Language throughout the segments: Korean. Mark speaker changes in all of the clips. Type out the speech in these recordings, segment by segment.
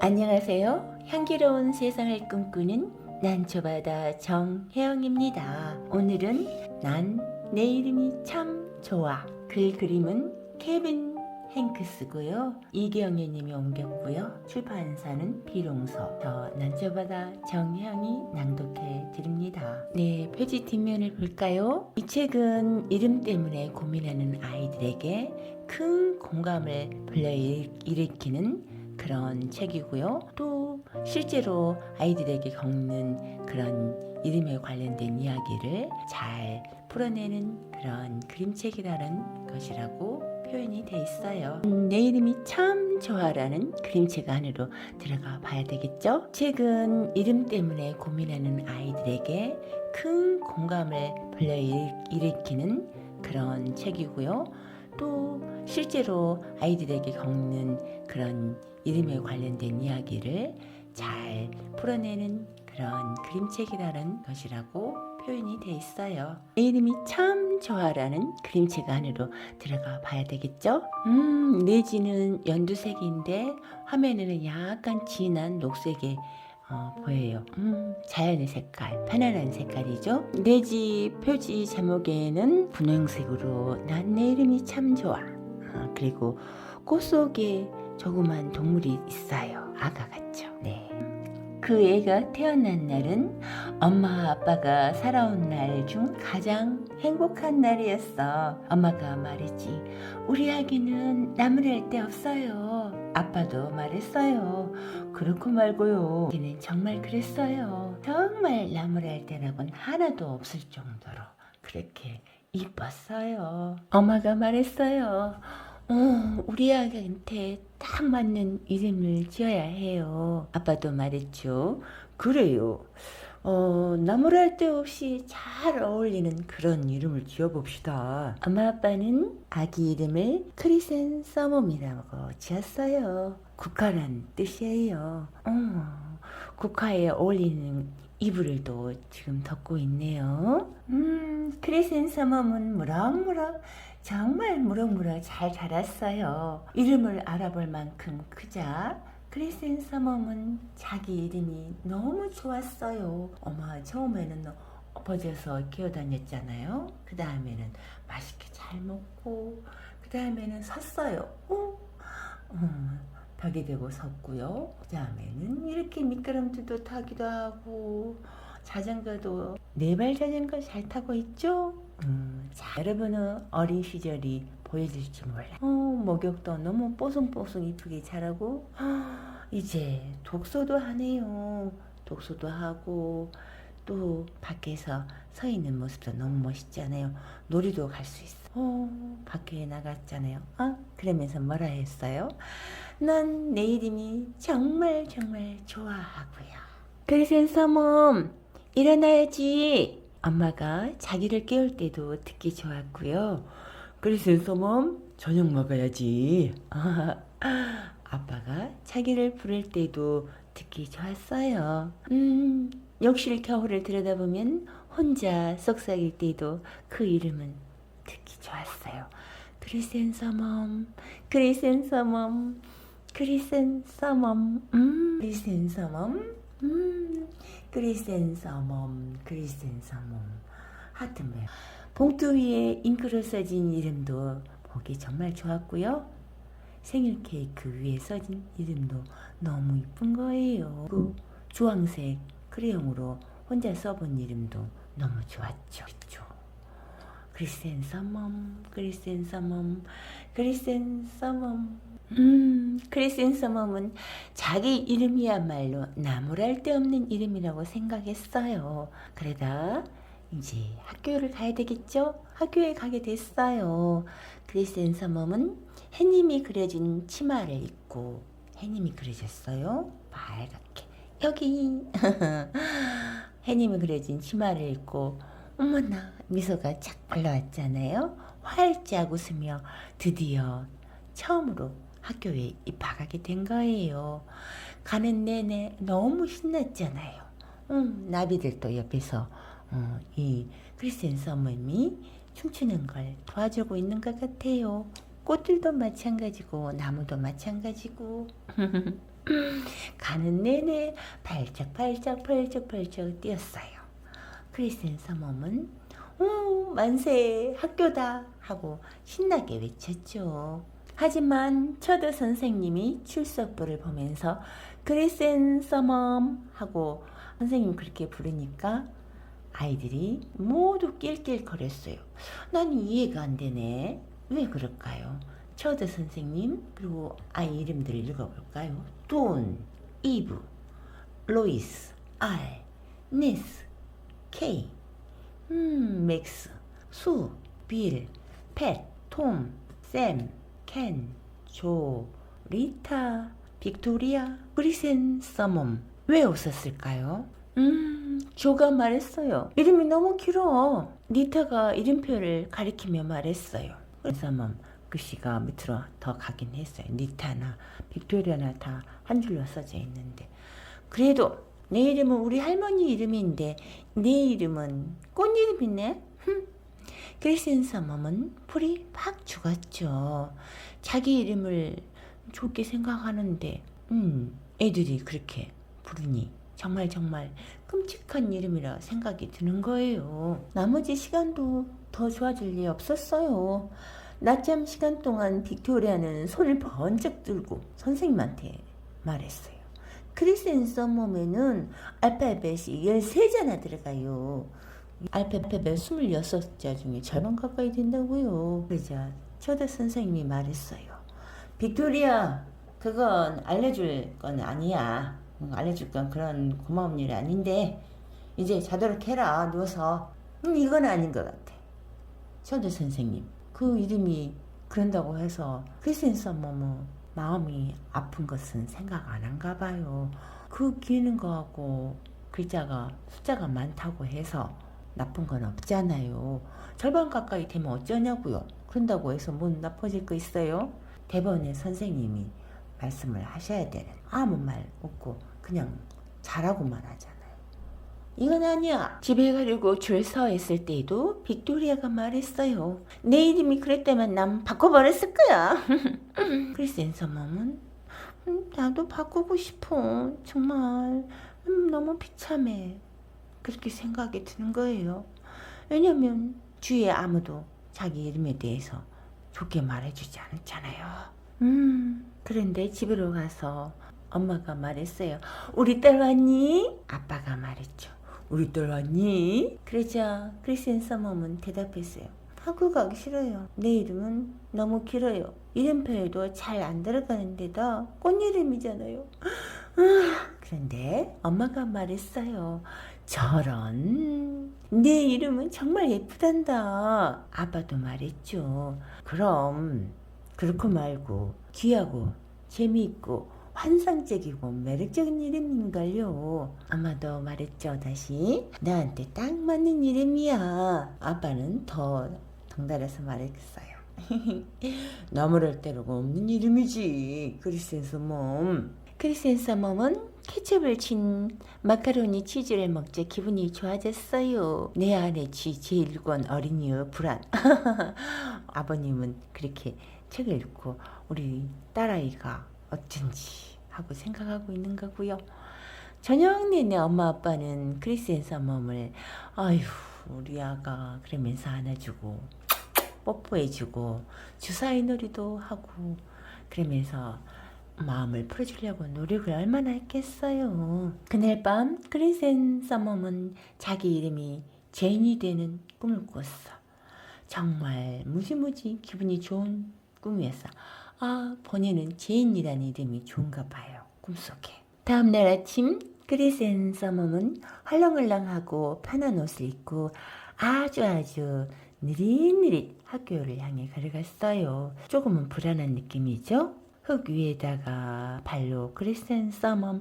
Speaker 1: 안녕하세요. 향기로운 세상을 꿈꾸는 난초바다 정혜영입니다. 오늘은 난 내 이름이 참 좋아. 글 그림은 케빈 행크스고요. 이경애님이 옮겼고요. 출판사는 비롱서. 저 난초바다 정혜영이 낭독해 드립니다. 네, 표지 뒷면을 볼까요? 이 책은 이름 때문에 고민하는 아이들에게 큰 공감을 불러일으키는 그런 책이고요. 또 실제로 아이들에게 겪는 그런 이름에 관련된 이야기를 잘 풀어내는 그런 그림책이라는 것이라고 표현이 돼 있어요. 내 이름이 참 좋아라는 그림책 안으로 들어가 봐야 되겠죠? 책은 이름 때문에 고민하는 아이들에게 큰 공감을 불러일으키는 그런 책이고요. 또 실제로 아이들에게 겪는 그런 이름에 관련된 이야기를 잘 풀어내는 그런 그림책이라는 것이라고 표현이 돼 있어요. 내 이름이 참 좋아라는 그림책 안으로 들어가 봐야 되겠죠? 내지는 연두색인데 화면에는 약간 진한 녹색의 보여요. 자연의 색깔, 편안한 색깔이죠. 내지 표지 제목에는 분홍색으로 난 내 이름이 참 좋아. 그리고 꽃 속에 조그만 동물이 있어요. 아가 같죠. 네. 그 애가 태어난 날은 엄마 아빠가 살아온 날 중 가장 행복한 날이었어. 엄마가 말했지. 우리 아기는 나무랄 데 없어요. 아빠도 말했어요. 그렇고 말고요. 걔는 정말 그랬어요. 정말 나무랄 데라곤 하나도 없을 정도로 그렇게 이뻤어요. 엄마가 말했어요. 우리 아기한테 딱 맞는 이름을 지어야 해요. 아빠도 말했죠. 그래요. 나무랄 데 없이 잘 어울리는 그런 이름을 지어봅시다. 엄마 아빠는 아기 이름을 크리센서멈이라고 지었어요. 국화란 뜻이에요. 국화에 어울리는 이불도 지금 덮고 있네요. 크리센서멈은 무럭무럭 정말 무럭무럭 잘 자랐어요. 이름을 알아볼 만큼 크자 크리센서멈은 자기 이름이 너무 좋았어요. 엄마 처음에는 엎어져서 기어다녔잖아요. 그 다음에는 맛있게 잘 먹고 그 다음에는 섰어요. 벽이 되고 섰고요. 그 다음에는 이렇게 미끄럼틀도 타기도 하고 자전거도 네발 자전거 잘 타고 있죠? 자, 여러분은 어린 시절이 보여질지 몰라. 목욕도 너무 뽀송뽀송 이쁘게 자라고 이제 독서도 하네요. 독서도 하고 또 밖에서 서 있는 모습도 너무 멋있잖아요. 놀이도 갈 수 있어. 밖에 나갔잖아요. 그러면서 뭐라 했어요? 난 내 이름이 정말 정말 좋아하고요. 크리센서멈 일어나야지. 엄마가 자기를 깨울 때도 듣기 좋았고요. 크리센서멈 저녁 먹어야지. 아빠가 자기를 부를 때도 듣기 좋았어요. 욕실 겨울을 들여다보면 혼자 속삭일 때도 그 이름은 듣기 좋았어요. 크리센서멈, 크리센서멈, 크리센서멈, 크리센서멈, 크리센서멈, 크리센서멈. 하트메. 봉투 위에 잉크로 써진 이름도 보기 정말 좋았고요. 생일 케이크 위에 써진 이름도 너무 이쁜 거예요. 그 주황색 크레용으로 혼자 써본 이름도 너무 좋았죠. 그렇죠? 크리센서멈, 크리센서멈, 크리센서멈. 크리센서멈은 자기 이름이야말로 나무랄 데 없는 이름이라고 생각했어요. 그러다 이제 학교를 가야 되겠죠? 학교에 가게 됐어요. 크리센서멈은 해님이 그려진 치마를 입고 해님이 그려졌어요. 빨갛게. 여기 해님이 그려진 치마를 입고 어머나 미소가 착 올라왔잖아요. 활짝 웃으며 드디어 처음으로 학교에 입학하게 된 거예요. 가는 내내 너무 신났잖아요. 나비들도 옆에서 이 크리센서멈이 춤추는 걸 도와주고 있는 것 같아요. 꽃들도 마찬가지고 나무도 마찬가지고 가는 내내 발짝발짝 뛰었어요. 크리스 앤 서멈은 만세 학교다 하고 신나게 외쳤죠. 하지만 처드 선생님이 출석부를 보면서 크리스 앤 서멈 하고 선생님이 그렇게 부르니까 아이들이 모두 낄낄거렸어요. 난 이해가 안 되네. 왜 그럴까요? 처드 선생님 그리고 아이 이름들을 읽어볼까요? 돈, 이브, 로이스, 알, 니스, 케이, 맥스, 수, 빌, 팻, 톰, 샘, 켄, 조, 리타, 빅토리아, 크리센 서멈. 왜 웃었을까요? 조가 말했어요. 이름이 너무 길어. 리타가 이름표를 가리키며 말했어요. 서멈 글씨가 밑으로 더 가긴 했어요. 리타나 빅토리아나 다 한 줄로 써져 있는데 그래도 내 이름은 우리 할머니 이름인데 내 이름은 꽃 이름이네. 크리스틴 서멈은 풀이 팍 죽었죠. 자기 이름을 좋게 생각하는데 애들이 그렇게 부르니 정말 끔찍한 이름이라 생각이 드는 거예요. 나머지 시간도 더 좋아질 리 없었어요. 낮잠 시간 동안 빅토리아는 손을 번쩍 들고 선생님한테 말했어요. 크리스틴 서멈에는 알파벳이 13자나 들어가요. 알파벳 26자 중에 절반 가까이 된다고요. 그러자 처드 선생님이 말했어요. 빅토리아, 그건 알려줄 건 아니야. 알려줄 건 그런 고마운 일이 아닌데 이제 자도록 해라. 누워서. 이건 아닌 것 같아. 처드 선생님, 그 이름이 그런다고 해서 크리스틴 서멈은 마음이 아픈 것은 생각 안 한가 봐요. 그 기는 거하고 글자가 숫자가 많다고 해서 나쁜 건 없잖아요. 절반 가까이 되면 어쩌냐고요. 그런다고 해서 뭐 나빠질 거 있어요? 대번에 선생님이 말씀을 하셔야 되는 아무 말 없고 그냥 잘하고만 하잖아요. 이건 아니야. 집에 가려고 줄 서 있을 때에도 빅토리아가 말했어요. 내 이름이 그랬다면 난 바꿔버렸을 거야. 크리스틴 서멈은 나도 바꾸고 싶어. 정말 너무 비참해. 그렇게 생각이 드는 거예요. 왜냐면 주위에 아무도 자기 이름에 대해서 좋게 말해주지 않았잖아요. 그런데 집으로 가서 엄마가 말했어요. 우리 딸 왔니? 아빠가 말했죠. 우리 딸 왔니? 그러자 크리스틴 서멈은 대답했어요. 학교 가기 싫어요. 내 이름은 너무 길어요. 이름표에도 잘 안 들어가는 데다 꽃 이름이잖아요. 그런데 엄마가 말했어요. 저런, 내 이름은 정말 예쁘단다. 아빠도 말했죠. 그럼 그렇고 말고 귀하고 재미있고 환상적이고 매력적인 이름인걸요. 엄마도 말했죠. 다시 나한테 딱 맞는 이름이야. 아빠는 더 덩달아서 말했어요. 나무랄 데로가 없는 이름이지. 크리스틴 서멈. 크리스틴 서멈은 케첩을 친 마카로니 치즈를 먹자 기분이 좋아졌어요. 내 안에 쥐 제일 권 어린이의 불안. 아버님은 그렇게 책을 읽고 우리 딸아이가 어쩐지 하고 생각하고 있는 거고요. 저녁 내내 엄마 아빠는 크리스틴 서멈을 아휴 우리 아가 그러면서 안아주고 뽀뽀해주고 주사위 놀이도 하고 그러면서 마음을 풀어주려고 노력을 얼마나 했겠어요. 그날 밤 크리스틴 서멈은 자기 이름이 제인이 되는 꿈을 꿨어. 정말 무지무지 기분이 좋은 꿈이었어. 아, 본인은 제인이라는 이름이 좋은가 봐요. 꿈속에. 다음날 아침 크리스틴 서멈은 헐렁헐렁하고 편한 옷을 입고 아주 느릿느릿 학교를 향해 걸어갔어요. 조금은 불안한 느낌이죠. 흙 위에다가 발로 크리스틴 서멈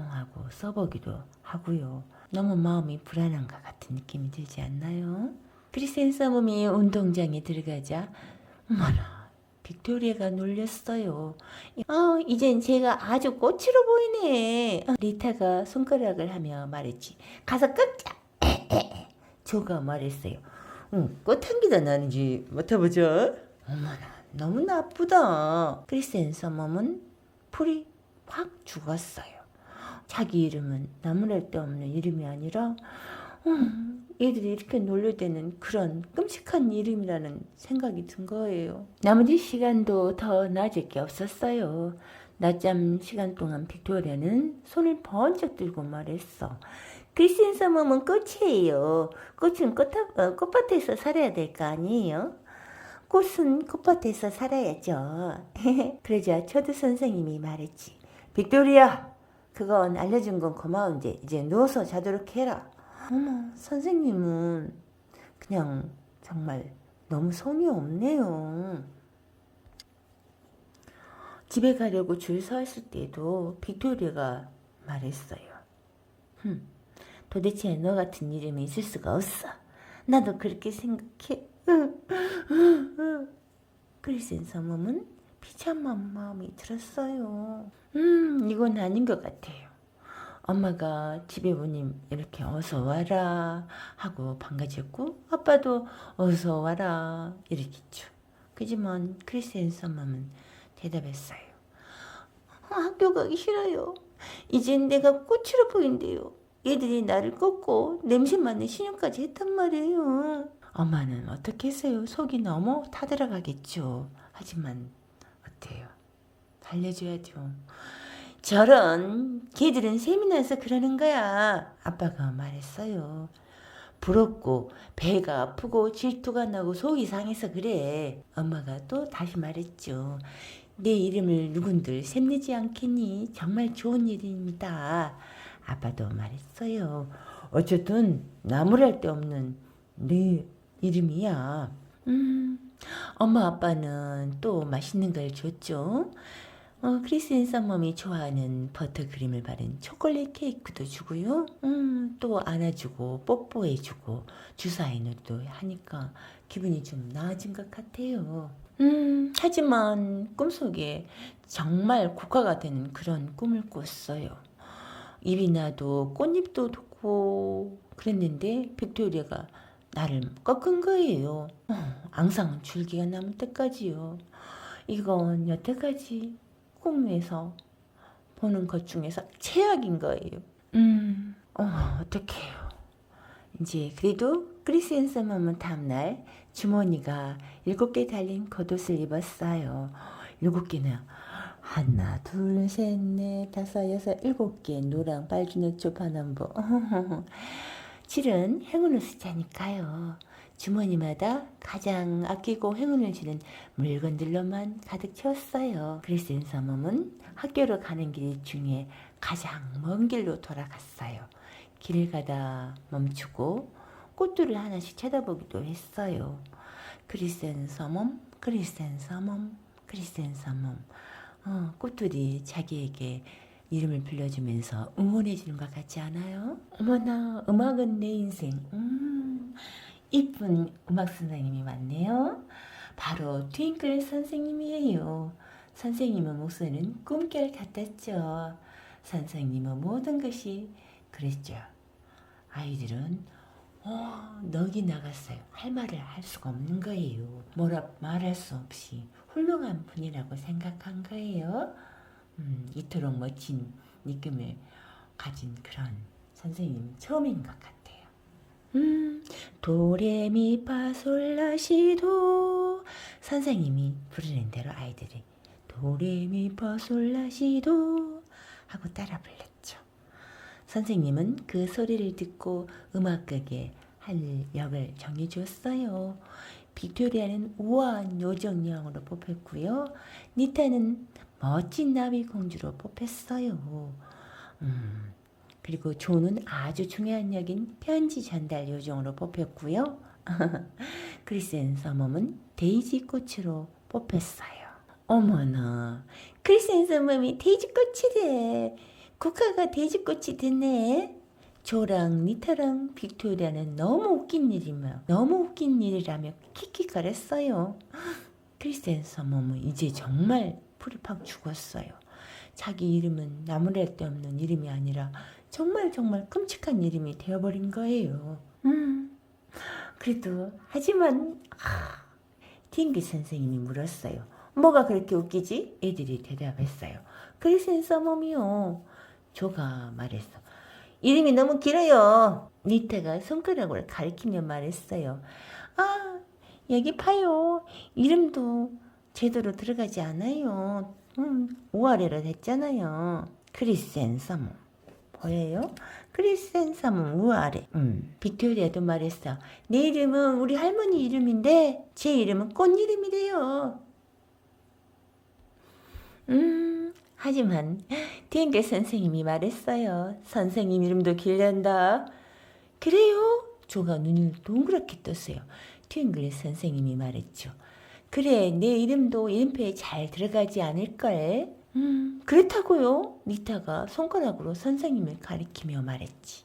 Speaker 1: 하고 써보기도 하고요. 너무 마음이 불안한 것 같은 느낌이 들지 않나요? 크리스틴 서멈이 운동장에 들어가자 어머나 빅토리아가 놀렸어요. 이젠 제가 아주 꽃으로 보이네. 리타가 손가락을 하며 말했지. 가서 꺾자. 조가 말했어요. 꽃 향기도 나는지 맡아보자. 어머나 너무 나쁘다. 크리스틴 서멈은 풀이 확 죽었어요. 자기 이름은 나무랄 데 없는 이름이 아니라 얘들이 이렇게 놀려대는 그런 끔찍한 이름이라는 생각이 든 거예요. 나머지 시간도 더 나아질 게 없었어요. 낮잠 시간 동안 빅토리아는 손을 번쩍 들고 말했어. 크리스앤서멈은 꽃이에요. 꽃은 꽃밭에서 살아야 될 거 아니에요? 꽃은 꽃밭에서 살아야죠. 그러자 초드 선생님이 말했지. 빅토리아, 그건 알려준 건 고마운데 이제 누워서 자도록 해라. 어머, 선생님은 그냥 정말 너무 성의 없네요. 집에 가려고 줄 서 있을 때도 빅토리아가 말했어요. 도대체 너 같은 이름이 있을 수가 없어. 나도 그렇게 생각해. 크리스앤서멈은 비참한 마음이 들었어요. 이건 아닌 것 같아요. 엄마가 집에 오니 이렇게 어서 와라 하고 반가졌고 아빠도 어서 와라 이랬겠죠. 그지만 크리스앤서멈은 대답했어요. 학교 가기 싫어요. 이젠 내가 꽃으로 보인대요. 얘들이 나를 꺾고 냄새 맡는 신용까지 했단 말이에요. 엄마는 어떻게 했어요? 속이 너무 타들어가겠죠. 하지만 어때요? 달래줘야죠. 저런 걔들은 셈이 나서 그러는 거야. 아빠가 말했어요. 부럽고 배가 아프고 질투가 나고 속이 상해서 그래. 엄마가 또 다시 말했죠. 내 이름을 누군들 셈내지 않겠니? 정말 좋은 일입니다. 아빠도 말했어요. 어쨌든 나무랄 데 없는 내 이름이야. 엄마 아빠는 또 맛있는 걸 줬죠. 크리스앤서멈이 좋아하는 버터크림을 바른 초콜릿 케이크도 주고요. 또 안아주고 뽀뽀해주고 주사위 놀이도 하니까 기분이 좀 나아진 것 같아요. 하지만 꿈속에 정말 국화가 되는 그런 꿈을 꿨어요. 입이 나도 꽃잎도 돋고 그랬는데 빅토리아가 나를 꺾은 거예요. 앙상한 줄기가 남을 때까지요. 이건 여태까지 꿈에서 보는 것 중에서 최악인 거예요. 어떡해요. 이제 그래도 크리스앤서멈은 다음날 주머니가 7개 달린 겉옷을 입었어요. 7개나 하나, 둘, 셋, 넷, 다섯, 여섯, 7개 노랑, 빨주노, 초파남보. 실은 행운을 쓰자니까요. 주머니마다 가장 아끼고 행운을 주는 물건들로만 가득 채웠어요. 크리스앤서멈은 학교로 가는 길 중에 가장 먼 길로 돌아갔어요. 길을 가다 멈추고 꽃들을 하나씩 쳐다보기도 했어요. 크리스앤서멈, 크리스앤서멈, 크리스앤서멈. 꽃들이 자기에게 이름을 불러주면서 응원해주는 것 같지 않아요? 어머나, 음악은 내 인생. 이쁜 음악 선생님이 왔네요. 바로 트윙클 선생님이에요. 선생님의 목소리는 꿈결 같았죠. 선생님의 모든 것이 그랬죠. 아이들은 넋이 나갔어요. 할 말을 할 수가 없는 거예요. 뭐라 말할 수 없이 훌륭한 분이라고 생각한 거예요. 이토록 멋진 느낌을 가진 그런 선생님 처음인 것 같아요. 도레미파솔라시도 선생님이 부르는 대로 아이들이 도레미파솔라시도 하고 따라 불렀죠. 선생님은 그 소리를 듣고 음악극에 할 역을 정해주었어요. 빅토리아는 우아한 요정양으로 뽑혔고요. 니타는 멋진 나비 공주로 뽑혔어요. 그리고 존은 아주 중요한 역인 편지 전달 요정으로 뽑혔고요. 크리스앤서멈은 데이지 꽃으로 뽑혔어요. 어머나, 크리스앤서멈이 데이지 꽃이래. 국화가 데이지 꽃이 됐네. 조랑 니타랑 빅토리아는 너무 웃긴 일이라며 킥킥거렸어요. 크리스앤서멈은 이제 정말 풀이 팍 죽었어요. 자기 이름은 나무랄 데 없는 이름이 아니라 정말 끔찍한 이름이 되어버린 거예요. 그래도 하지만 팅글 선생님이 물었어요. 뭐가 그렇게 웃기지? 애들이 대답했어요. 크리스앤서 멈이요. 조가 말했어. 이름이 너무 길어요. 니타가 손가락으로 가리키며 말했어요. 아, 여기 봐요. 이름도 제대로 들어가지 않아요. 우아래로 됐잖아요. 크리스앤서 멈. 보여요? 크리스앤서 멈 우아래. 빅토리아도 말했어. 내 이름은 우리 할머니 이름인데 제 이름은 꽃 이름이래요. 하지만 팅글 선생님이 말했어요. 선생님 이름도 길단다. 그래요? 조가 눈을 동그랗게 떴어요. 팅글 선생님이 말했죠. 그래, 내 이름도 이름표에 잘 들어가지 않을걸? 그렇다고요? 니타가 손가락으로 선생님을 가리키며 말했지.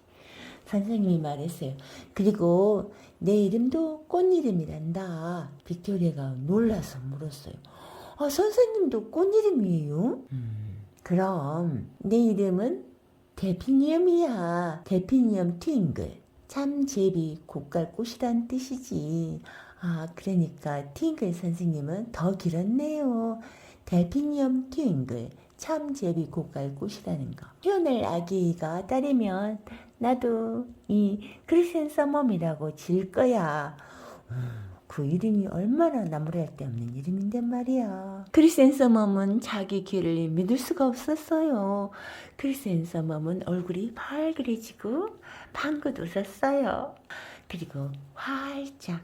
Speaker 1: 선생님이 말했어요. 그리고 내 이름도 꽃 이름이란다. 빅토리아가 놀라서 물었어요. 아, 선생님도 꽃 이름이에요? 그럼 내 이름은 데피니엄이야. 데피니엄 트윙글. 참 제비 고깔꽃이란 뜻이지. 아, 그러니까 트윙글 선생님은 더 길었네요. 데피니엄 트윙글. 참 제비 고깔꽃이라는 거. 표현을 아기가 따르면 나도 이 크리스앤서 멈이라고 지을 거야. 그 이름이 얼마나 나무랄 데 없는 이름인데 말이야. 크리스앤서 멈은 자기 귀를 믿을 수가 없었어요. 크리스앤서 멈은 얼굴이 발그레지고 방긋 웃었어요. 그리고 활짝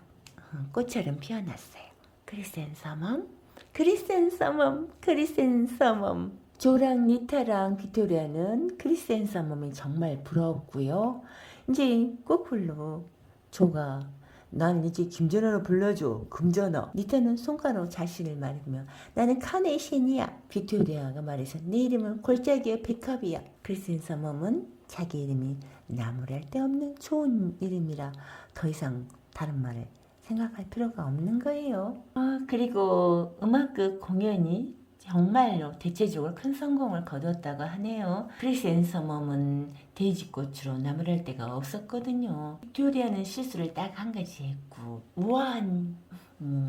Speaker 1: 꽃처럼 피어났어요. 크리스앤서 멈, 크리스앤서 멈, 크리스앤서 멈. 조랑 니타랑 빅토리아는 크리스앤서 멈이 정말 부러웠고요. 이제 꼬풀로 조가 난 이제 김전화로 불러줘. 금전어. 니타는 손가락으로 자신을 말하며 나는 카네이션이야. 빅토리아가 말해서 내 이름은 골짜기의 백합이야. 크리스앤서 멈은 자기 이름이 나무랄 데 없는 좋은 이름이라 더 이상 다른 말을 생각할 필요가 없는 거예요. 그리고 음악극 공연이 정말로 대체적으로 큰 성공을 거뒀다고 하네요. 크리스앤서 멈은 데이지꽃으로 나무랄 데가 없었거든요. 빅토리아는 실수를 딱 한 가지 했고 우아한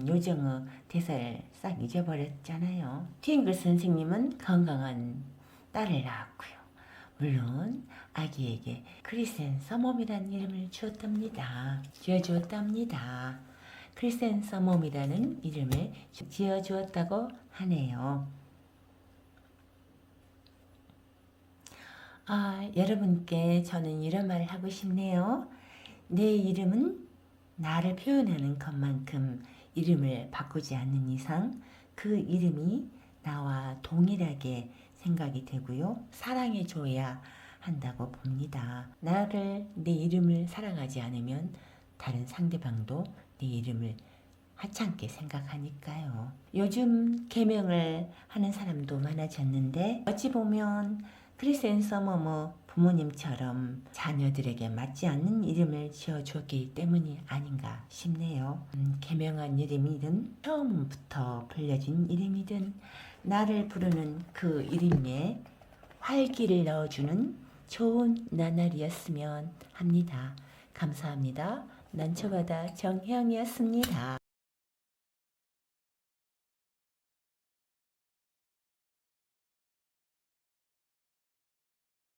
Speaker 1: 요정의 대사를 싹 잊어버렸잖아요. 트윙글 선생님은 건강한 딸을 낳았고요. 물론 아기에게 크리스앤서 멈이라는 이름을 지어주었답니다. 크리스앤서 멈이라는 이름을 지어주었다고 하네요. 여러분께 저는 이런 말을 하고 싶네요. 내 이름은 나를 표현하는 것만큼 이름을 바꾸지 않는 이상 그 이름이 나와 동일하게 생각이 되고요. 사랑해줘야 한다고 봅니다. 내 이름을 사랑하지 않으면 다른 상대방도 내 이름을 하찮게 생각하니까요. 요즘 개명을 하는 사람도 많아졌는데 어찌 보면 크리스앤서 멈의 부모님처럼 자녀들에게 맞지 않는 이름을 지어주었기 때문이 아닌가 싶네요. 개명한 이름이든 처음부터 불려진 이름이든 나를 부르는 그 이름에 활기를 넣어주는 좋은 나날이었으면 합니다. 감사합니다. 난초바다 정혜영이었습니다.